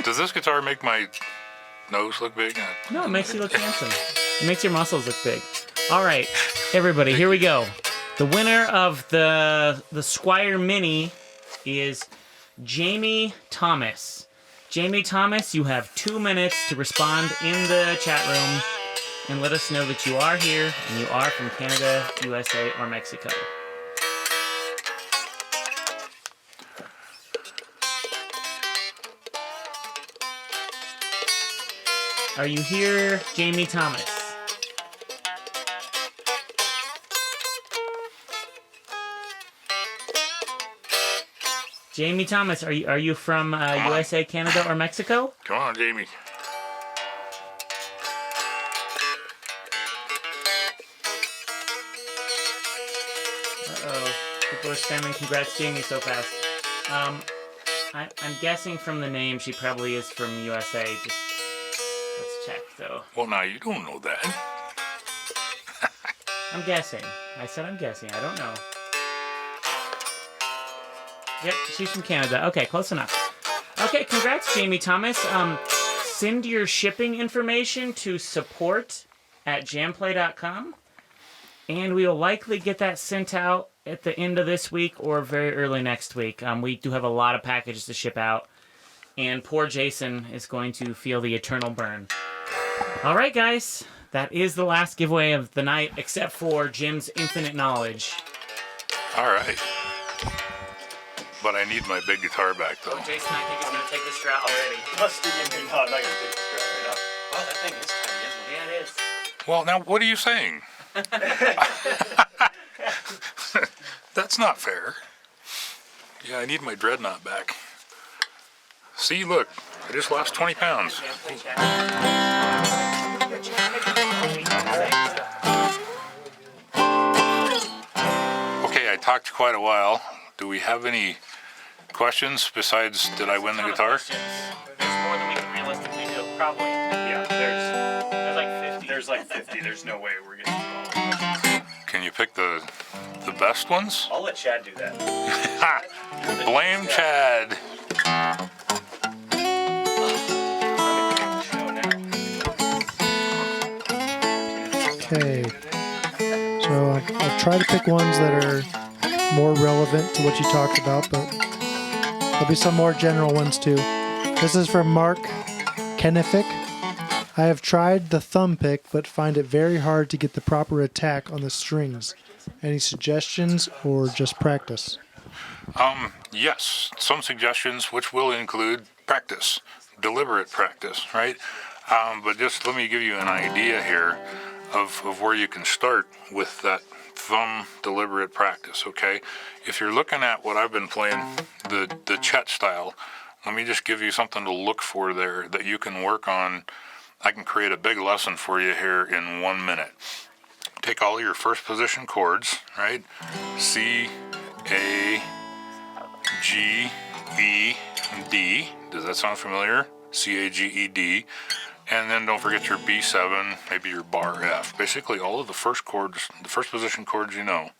Does this guitar make my nose look big? No, it makes you look handsome. It makes your muscles look big. All right, everybody, here we go. The winner of the Squire Mini is Jamie Thomas. Jamie Thomas, you have 2 minutes to respond in the chat room and let us know that you are here and you are from Canada, USA, or Mexico. Are you here, Jamie Thomas? Jamie Thomas, are you from USA, Canada, or Mexico? Come on, Jamie. Uh-oh. People are spamming congrats Jamie so fast. I'm guessing from the name she probably is from USA. Just let's check though. Well, now you don't know that. I'm guessing. I said I'm guessing. I don't know. Yep, she's from Canada. Okay, close enough. Okay, congrats, Jamie Thomas. Send your shipping information to support@jamplay.com, and we will likely get that sent out at the end of this week or very early next week. We do have a lot of packages to ship out, and poor Jason is going to feel the eternal burn. All right, guys, that is the last giveaway of the night, except for Jim's infinite knowledge. All right. But I need my big guitar back, though. Jason, I think is going to take this route already. No, I'm not going to take this route right now. Wow, that thing is tiny, isn't it? Yeah, it is. Well, now, what are you saying? That's not fair. Yeah, I need my dreadnought back. See, look, I just lost 20 pounds. Okay, I talked quite a while. Do we have any questions besides did I win the guitar? There's more than we can realistically do, probably. Yeah, There's like 50. there's like 50. There's no way we're getting involved. Can you pick the best ones? I'll let Chad do that. Ha! Blame Chad. Okay. So I'll try to pick ones that are more relevant to what you talked about, but there'll be some more general ones too. This is from Mark Kenific. I have tried the thumb pick, but find it very hard to get the proper attack on the strings. Any suggestions or just practice? Yes, some suggestions, which will include practice, deliberate practice, right? But just let me give you an idea here of where you can start with that thumb deliberate practice, okay? If you're looking at what I've been playing, the Chet style, let me just give you something to look for there that you can work on. I can create a big lesson for you here in 1 minute. Take all your first position chords, right? C, A, G, E, D. Does that sound familiar? C, A, G, E, D. And then don't forget your B7, maybe your bar F. Basically all of the first chords, the first position chords you know.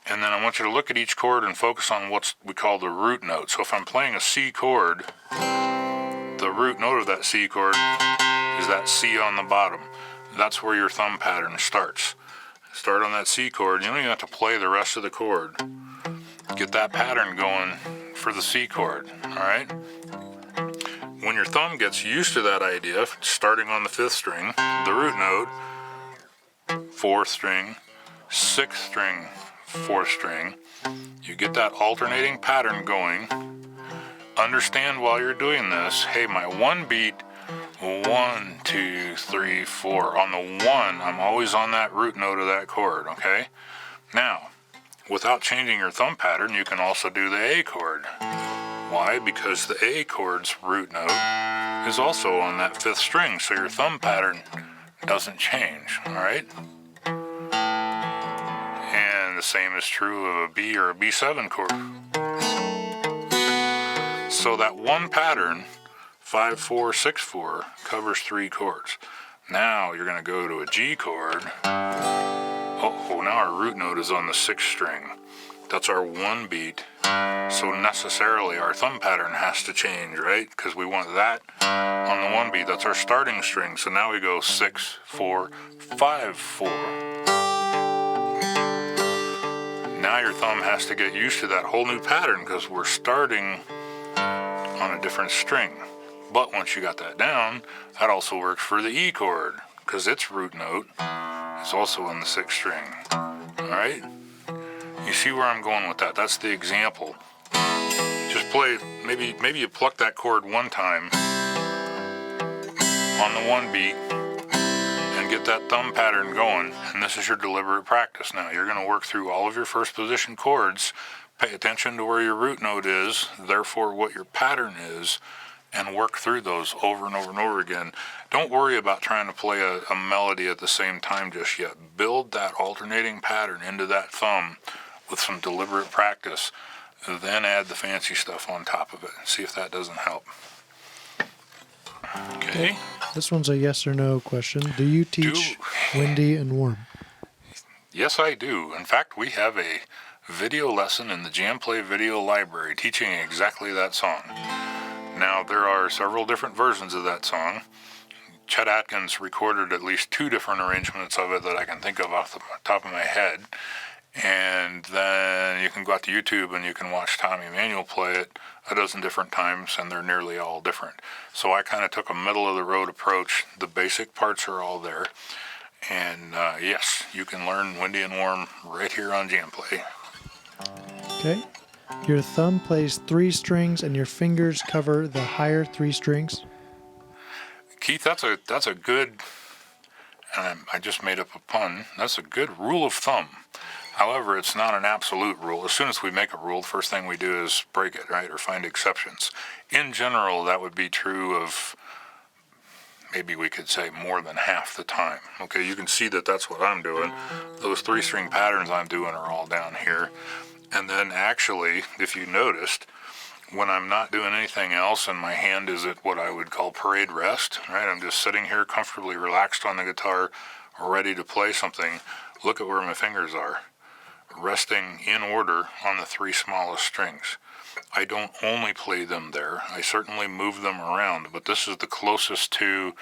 And then I want you to look at each chord and focus on what we call the root note. So if I'm playing a C chord, the root note of that C chord is that C on the bottom. That's where your thumb pattern starts. Start on that C chord. You don't even have to play the rest of the chord. Get that pattern going for the C chord, all right? When your thumb gets used to that idea, starting on the 5th string, the root note, 4th string, 6th string, 4th string, you get that alternating pattern going. Understand while you're doing this, hey, my 1 beat, 1, 2, 3, 4. On the 1, I'm always on that root note of that chord, okay? Now, without changing your thumb pattern, you can also do the A chord. Why? Because the A chord's root note is also on that 5th string, so your thumb pattern doesn't change, all right? And the same is true of a B or a B7 chord. So that one pattern, 5-4, 6-4, covers 3 chords. Now you're going to go to a G chord. Oh, now our root note is on the 6th string. That's our 1 beat. So necessarily our thumb pattern has to change, right? Because we want that on the 1 beat. That's our starting string. So now we go 6, 4, 5, 4. Now your thumb has to get used to that whole new pattern because we're starting on a different string. But once you got that down, that also works for the E chord because its root note is also in the 6th string. All right? You see where I'm going with that? That's the example. Just play, maybe you pluck that chord one time on the 1 beat and get that thumb pattern going. And this is your deliberate practice now. You're going to work through all of your first position chords, pay attention to where your root note is, therefore what your pattern is, and work through those over and over and over again. Don't worry about trying to play a melody at the same time just yet. Build that alternating pattern into that thumb with some deliberate practice, then add the fancy stuff on top of it. See if that doesn't help. Okay. This one's a yes or no question. Do you teach windy and warm? Yes, I do. In fact, we have a video lesson in the JamPlay video library teaching exactly that song. Now, there are several different versions of that song. Chet Atkins recorded at least 2 different arrangements of it that I can think of off the top of my head. And then you can go out to YouTube and you can watch Tommy Emmanuel play it a dozen different times, and they're nearly all different. So I kind of took a middle-of-the-road approach. The basic parts are all there. And yes, you can learn windy and warm right here on JamPlay. Okay. Your thumb plays 3 strings and your fingers cover the higher 3 strings. Keith, that's a good, I just made up a pun, that's a good rule of thumb. However, it's not an absolute rule. As soon as we make a rule, the first thing we do is break it, right, or find exceptions. In general, that would be true of, maybe we could say, more than half the time. Okay, you can see that that's what I'm doing. Those 3-string patterns I'm doing are all down here. And then actually, if you noticed, when I'm not doing anything else and my hand is at what I would call parade rest, right? I'm just sitting here comfortably relaxed on the guitar, ready to play something. Look at where my fingers are, resting in order on the 3 smallest strings. I don't only play them there. I certainly move them around, but this is the closest to,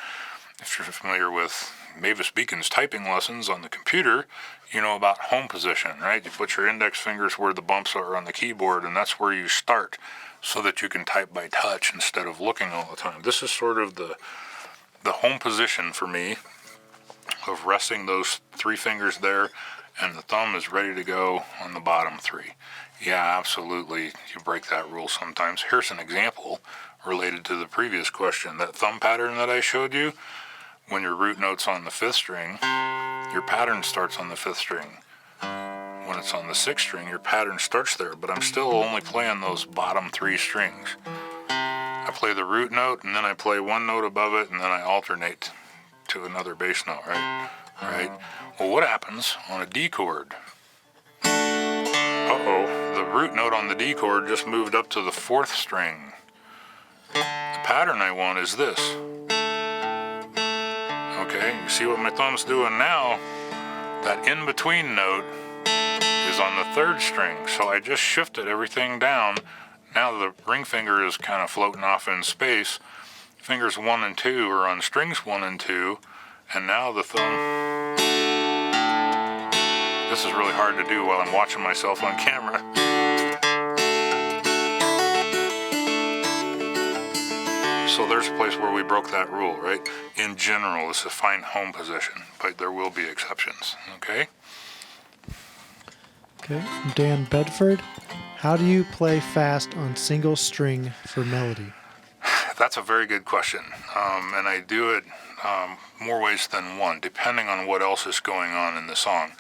if you're familiar with Mavis Beacon's typing lessons on the computer, you know about home position, right? You put your index fingers where the bumps are on the keyboard, and that's where you start so that you can type by touch instead of looking all the time. This is sort of the home position for me of resting those 3 fingers there, and the thumb is ready to go on the bottom 3. Yeah, absolutely, you break that rule sometimes. Here's an example related to the previous question. That thumb pattern that I showed you, when your root note's on the 5th string, your pattern starts on the 5th string. When it's on the 6th string, your pattern starts there, but I'm still only playing those bottom 3 strings. I play the root note, and then I play 1 note above it, and then I alternate to another bass note, right? Right? Well, what happens on a D chord? Uh-oh, the root note on the D chord just moved up to the 4th string. The pattern I want is this. Okay, you see what my thumb's doing now? That in-between note is on the 3rd string, so I just shifted everything down. Now the ring finger is kind of floating off in space. Fingers 1 and 2 are on strings 1 and 2, and now the thumb. This is really hard to do while I'm watching myself on camera. So there's a place where we broke that rule, right? In general, it's a fine home position, but there will be exceptions, okay? Okay, from Dan Bedford. How do you play fast on single string for melody? That's a very good question, and I do it more ways than one, depending on what else is going on in the song.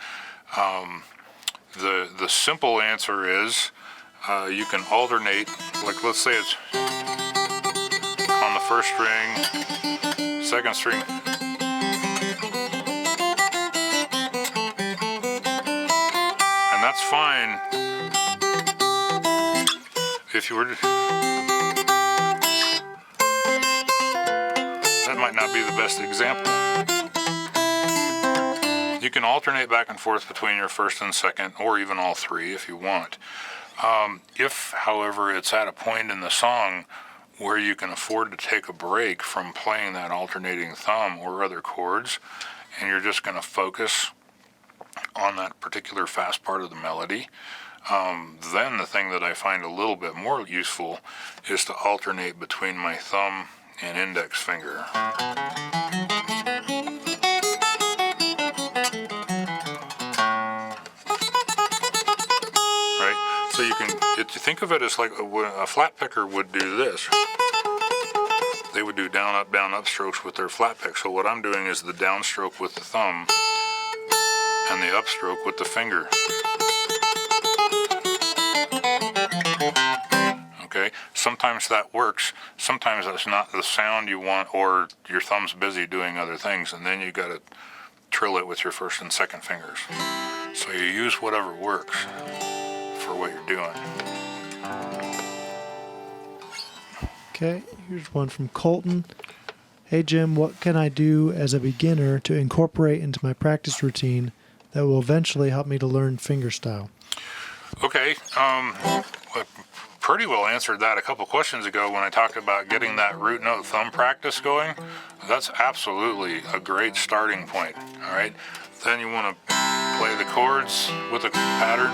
The simple answer is you can alternate, like let's say it's on the 1st string, 2nd string. And that's fine if you were to... That might not be the best example. You can alternate back and forth between your 1st and 2nd, or even all 3 if you want. If, however, it's at a point in the song where you can afford to take a break from playing that alternating thumb or other chords, and you're just going to focus on that particular fast part of the melody, then the thing that I find a little bit more useful is to alternate between my thumb and index finger. Right? So you can think of it as like a flat picker would do this. They would do down, up strokes with their flat pick. So what I'm doing is the downstroke with the thumb and the upstroke with the finger. Okay, sometimes that works. Sometimes that's not the sound you want, or your thumb's busy doing other things, and then you got to trill it with your 1st and 2nd fingers. So you use whatever works for what you're doing. Okay, here's one from Colten. Hey Jim, what can I do as a beginner to incorporate into my practice routine that will eventually help me to learn fingerstyle? Okay, I pretty well answered that a couple questions ago when I talked about getting that root note thumb practice going. That's absolutely a great starting point, all right? Then you want to play the chords with a pattern.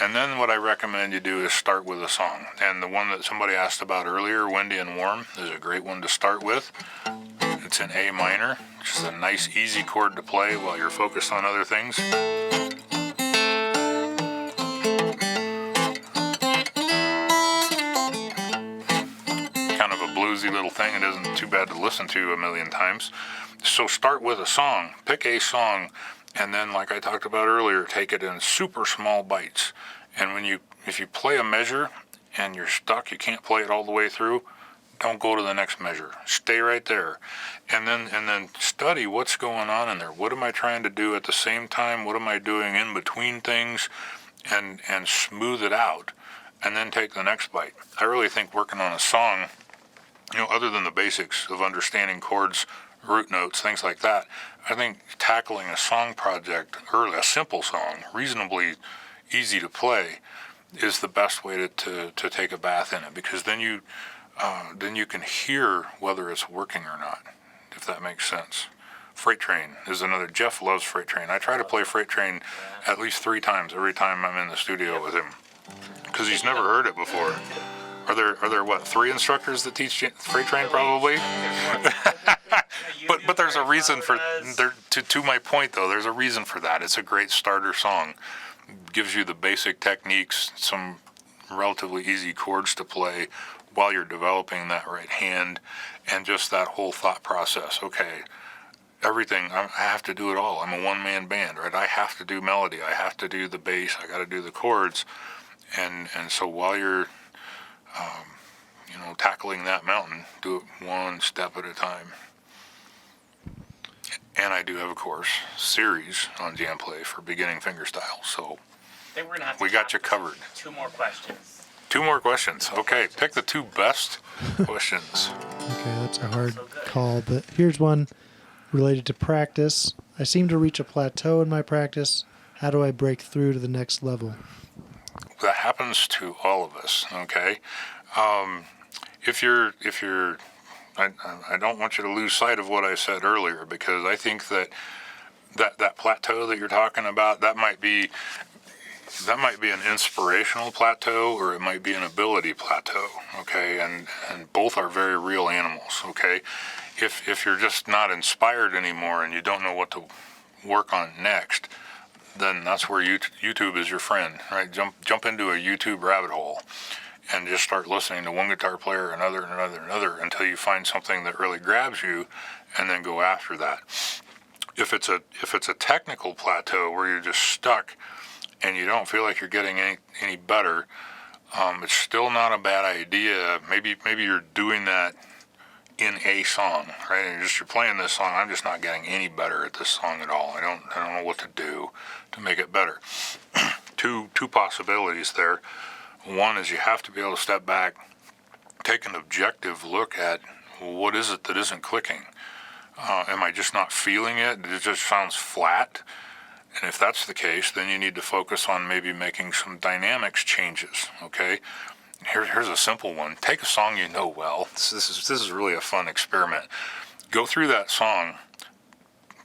And then what I recommend you do is start with a song. And the one that somebody asked about earlier, Windy and Warm, is a great one to start with. It's in A minor, which is a nice, easy chord to play while you're focused on other things. easy little thing. It isn't too bad to listen to a million times. So start with a song. Pick a song, and then, like I talked about earlier, take it in super small bites. And if you play a measure and you're stuck, you can't play it all the way through, don't go to the next measure. Stay right there. And then study what's going on in there. What am I trying to do at the same time? What am I doing in between things? And smooth it out. And then take the next bite. I really think working on a song, other than the basics of understanding chords, root notes, things like that, I think tackling a song project early, a simple song, reasonably easy to play, is the best way to take a bath in it, because then you can hear whether it's working or not, if that makes sense. Freight Train is another. Jeff loves Freight Train. I try to play Freight Train at least 3 times every time I'm in the studio with him, because he's never heard it before. Are there what, 3 instructors that teach Freight Train probably? But there's a reason for there. To my point though, there's a reason for that. It's a great starter song. Gives you the basic techniques, some relatively easy chords to play while you're developing that right hand, and just that whole thought process. Okay, everything, I have to do it all. I'm a one-man band, right? I have to do melody. I have to do the bass. I got to do the chords. And so while you're, tackling that mountain, do it one step at a time. And I do have a course series on JamPlay for beginning fingerstyle. So I think we're gonna have to we got you covered. 2 more questions. 2 more questions. Okay, pick the 2 best questions. Okay, that's a hard call, but here's one related to practice. I seem to reach a plateau in my practice. How do I break through to the next level? That happens to all of us, okay? I don't want you to lose sight of what I said earlier, because I think that plateau that you're talking about, that might be an inspirational plateau, or it might be an ability plateau, okay? And both are very real animals, okay? If you're just not inspired anymore and you don't know what to work on next, then that's where YouTube is your friend, right? Jump into a YouTube rabbit hole and just start listening to one guitar player, another, until you find something that really grabs you, and then go after that. If it's a technical plateau where you're just stuck and you don't feel like you're getting any better, it's still not a bad idea. Maybe you're doing that in a song, right? And you're playing this song. I'm just not getting any better at this song at all. I don't know what to do to make it better. Two possibilities there. One is you have to be able to step back, take an objective look at what is it that isn't clicking. Am I just not feeling it? It just sounds flat. And if that's the case, then you need to focus on maybe making some dynamics changes, okay? Here's a simple one. Take a song you know well. This is really a fun experiment. Go through that song.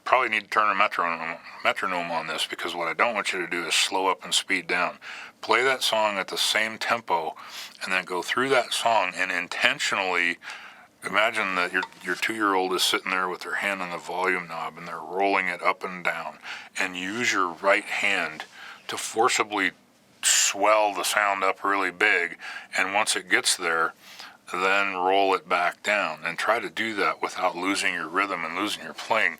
Probably need to turn a metronome on this, because what I don't want you to do is slow up and speed down. Play that song at the same tempo, and then go through that song and intentionally imagine that your 2-year-old is sitting there with their hand on the volume knob and they're rolling it up and down, and use your right hand to forcibly swell the sound up really big, and once it gets there, then roll it back down, and try to do that without losing your rhythm and losing your playing.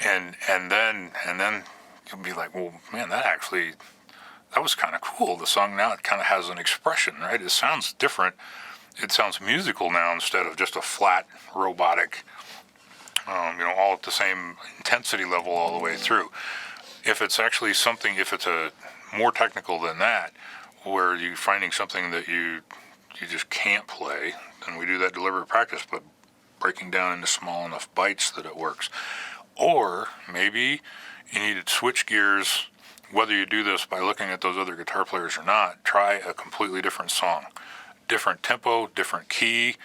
And then you'll be like, well, man, that was kind of cool. The song now, it kind of has an expression, right? It sounds different. It sounds musical now instead of just a flat, robotic, all at the same intensity level all the way through. If it's actually something, if it's a more technical than that, where you're finding something that you just can't play, then we do that deliberate practice, but breaking down into small enough bites that it works. Or maybe you need to switch gears. Whether you do this by looking at those other guitar players or not, try a completely different song. Different tempo, different key.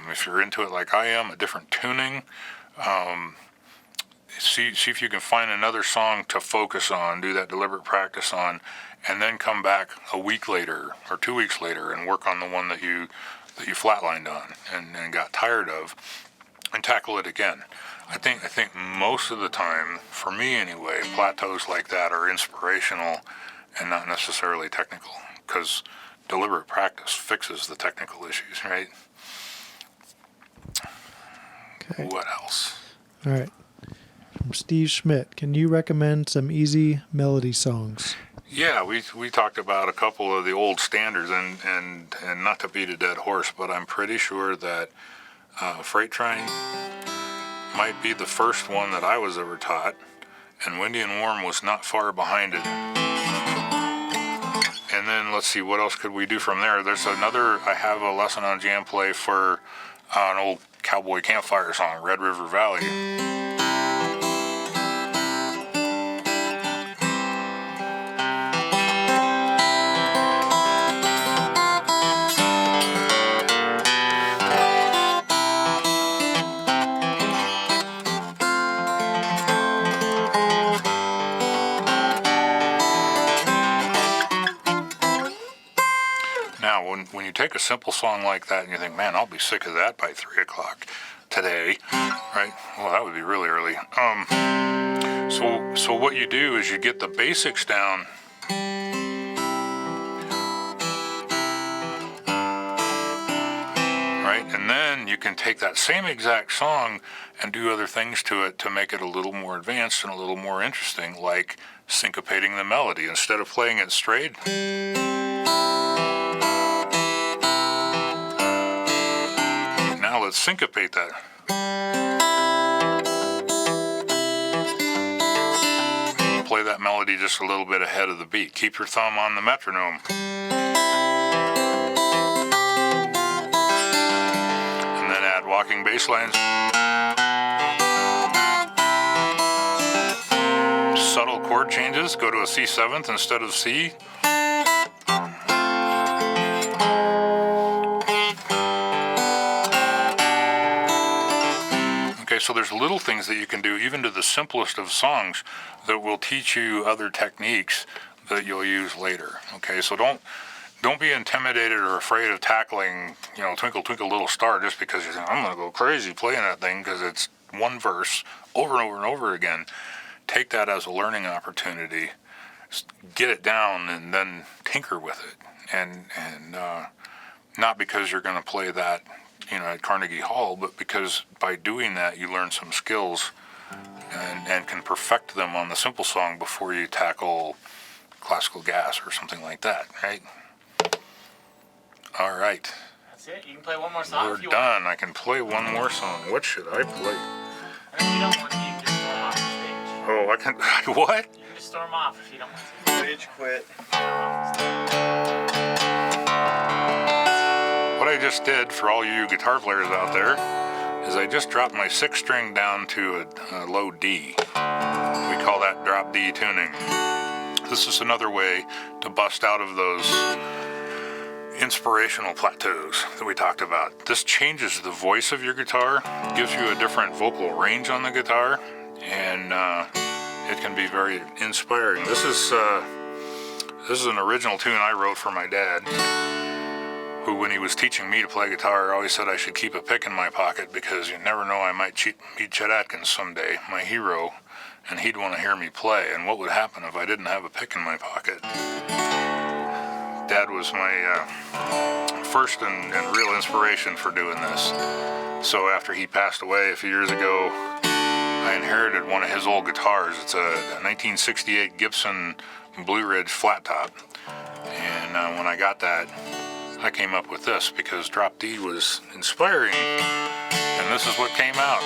If you're into it like I am, a different tuning. See if you can find another song to focus on, do that deliberate practice on, and then come back a week later or 2 weeks later and work on the one that you flatlined on and got tired of, and tackle it again. I think most of the time, for me anyway, plateaus like that are inspirational and not necessarily technical, because deliberate practice fixes the technical issues, right? Okay. What else? All right. From Steve Schmidt, can you recommend some easy melody songs? Yeah, we talked about a couple of the old standards, and not to beat a dead horse, but I'm pretty sure that Freight Train might be the first one that I was ever taught, and Windy and Warm was not far behind it. And then let's see, what else could we do from there? There's another, I have a lesson on JamPlay for an old cowboy campfire song, Red River Valley. Now, when you take a simple song like that and you think, man, I'll be sick of that by 3 o'clock today, right? Well, that would be really early. So what you do is you get the basics down. Right? And then you can take that same exact song and do other things to it to make it a little more advanced and a little more interesting, like syncopating the melody. Instead of playing it straight, now let's syncopate that. Play that melody just a little bit ahead of the beat. Keep your thumb on the metronome. And then add walking bass lines. Subtle chord changes. Go to a C7th instead of C. Okay, so there's little things that you can do, even to the simplest of songs, that will teach you other techniques that you'll use later. Okay, so don't be intimidated or afraid of tackling, Twinkle Twinkle Little Star just because you think, I'm going to go crazy playing that thing because it's one verse over and over and over again. Take that as a learning opportunity. Get it down and then tinker with it. And not because you're going to play that at Carnegie Hall, but because by doing that you learn some skills and can perfect them on the simple song before you tackle classical gas or something like that, right? All right. That's it. You can play one more song We're if you done. I can play one more song. What should I play? And if you don't want to, you can just storm off the stage. Oh, I can. What? You can just storm off if you don't want to. Stage quit. What I just did for all you guitar players out there is I just dropped my 6th string down to a low D. We call that drop D tuning. This is another way to bust out of those inspirational plateaus that we talked about. This changes the voice of your guitar, gives you a different vocal range on the guitar, and it can be very inspiring. This is an original tune I wrote for my dad, who, when he was teaching me to play guitar, always said I should keep a pick in my pocket because you never know, I might meet Chet Atkins someday, my hero, and he'd want to hear me play, and what would happen if I didn't have a pick in my pocket? Dad was my first and real inspiration for doing this. So after he passed away a few years ago, I inherited one of his old guitars. It's a 1968 Gibson Blue Ridge flat top. And when I got that, I came up with this because drop D was inspiring, and this is what came out.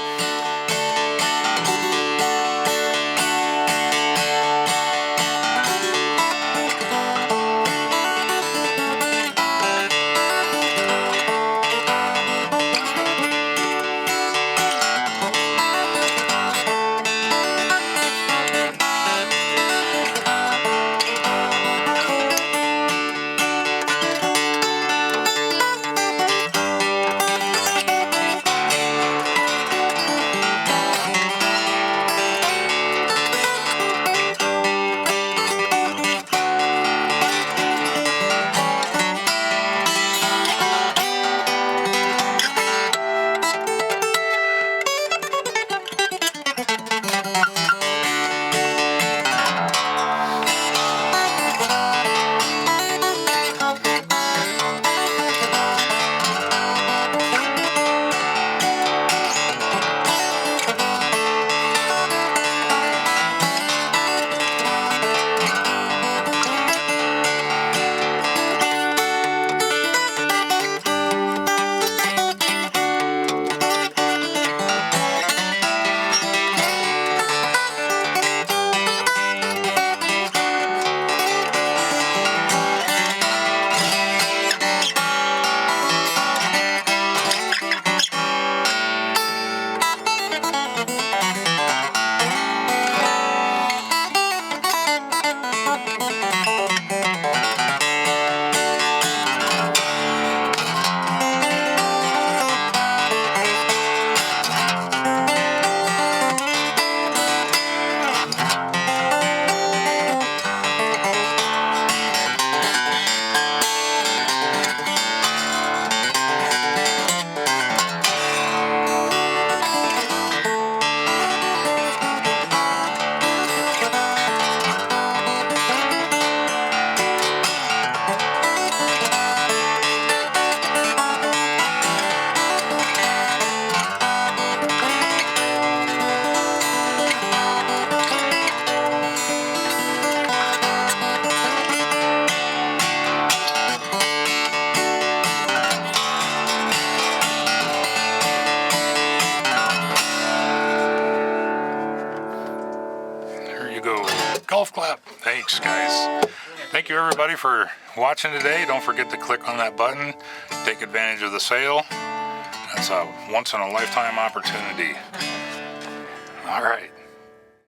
to go. Golf clap. Thanks, guys. Thank you, everybody, for watching today. Don't forget to click on that button. Take advantage of the sale. That's a once-in-a-lifetime opportunity. All right.